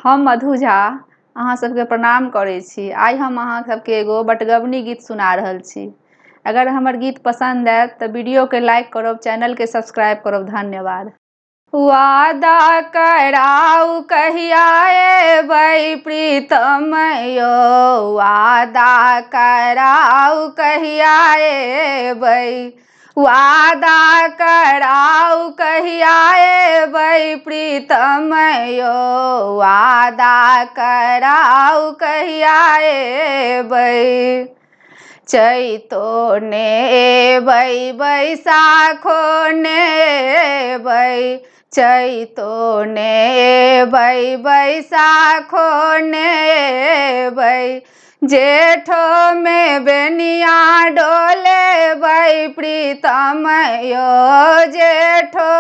हम मधु झा अहाँ सबके प्रणाम करै छी। आइ हम अहाँ सबके एगो बटगबनी गीत सुना रहल छी। अगर हमर गीत पसंद आयत तऽ वीडियो के लाइक करब, चैनल के सब्सक्राइब करब। धन्यवाद। वादा कराउ कहिया एबै प्रीतम यो, वादा कराउ कहिया एबै, वादा कराउ कहिया एबै प्रीतम यो, वादा कराउ कहिया एबै। चैतो ने एबै बैसाखो ने एबै, चैतो ने एबै बैसाखो ने एबै, जेठो में बेनिया डोलेबै प्रीतम यो, जेठो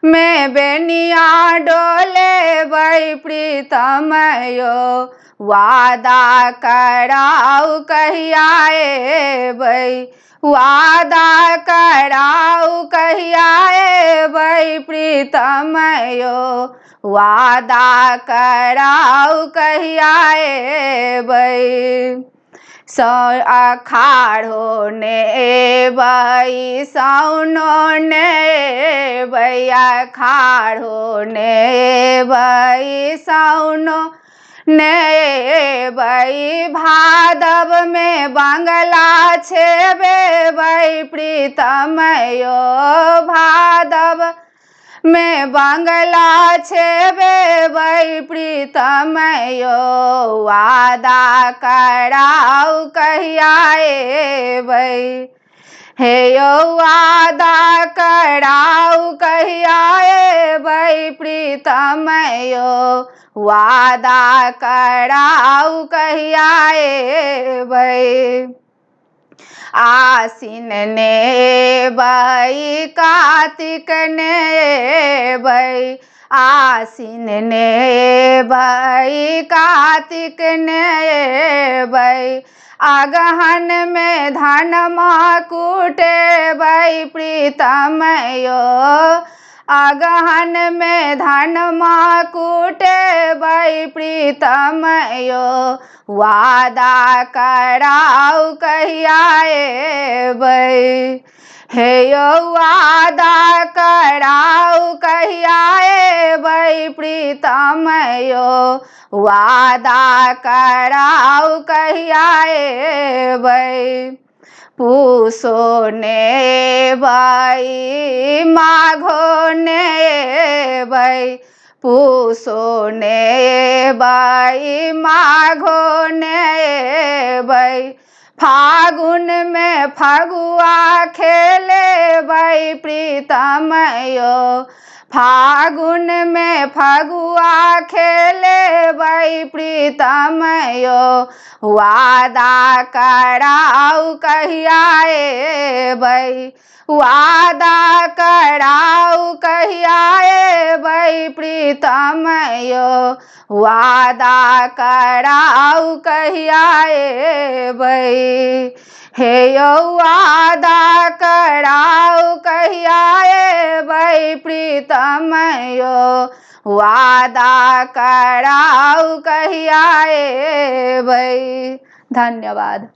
में बेनिया डोलेबै प्रीतम यो, वादा कराउ कहिया एबै, वादा कराउ कहिया एबै प्रीतम यो, वादा कराउ कहिया एबै। अखाढ़ो ने एबै साउनो ने एबै, अखाढ़ो ने एबै साउनो ने एबै, भादव में बंगला छेबेबै प्रीतम यो, भादव में बंगला छेबेबै प्रीतम यो, वादा कराउ कहिया एबै। हे यौ वादा कराउ कहिया एबै प्रीतम यो, वादा कराउ कहिया एबै। आसिन ने एबै कार्तिक ने एबै, आसिन ने एबै कार्तिक ने एबै, अगहन में धनमा कुटेबै प्रीतम यो, अगहन में धनमा कुटेबै प्रीतम यो, वादा कराउ कहिया एबै। हे यौ वादा कराउ कहिया एबै प्रीतम यो, वादा कराउ कहिया एबै। पूसो ने एबै माघो ने एबै, पूसो ने एबै माघो ने एबै, फागुन में फगुआ खेलेबै प्रीतम यो, फागुन में फगुआ खेलेबै प्रीतम यो, वादा कराउ कहिया एबै, वादा कराउ कहिया एबै प्रीतम यो, वादा कराउ कहिया एबै। हे यौ वादा कराउ कहिया एबै प्रीतम यो, वादा कराउ कहिया एबै। धन्यवाद।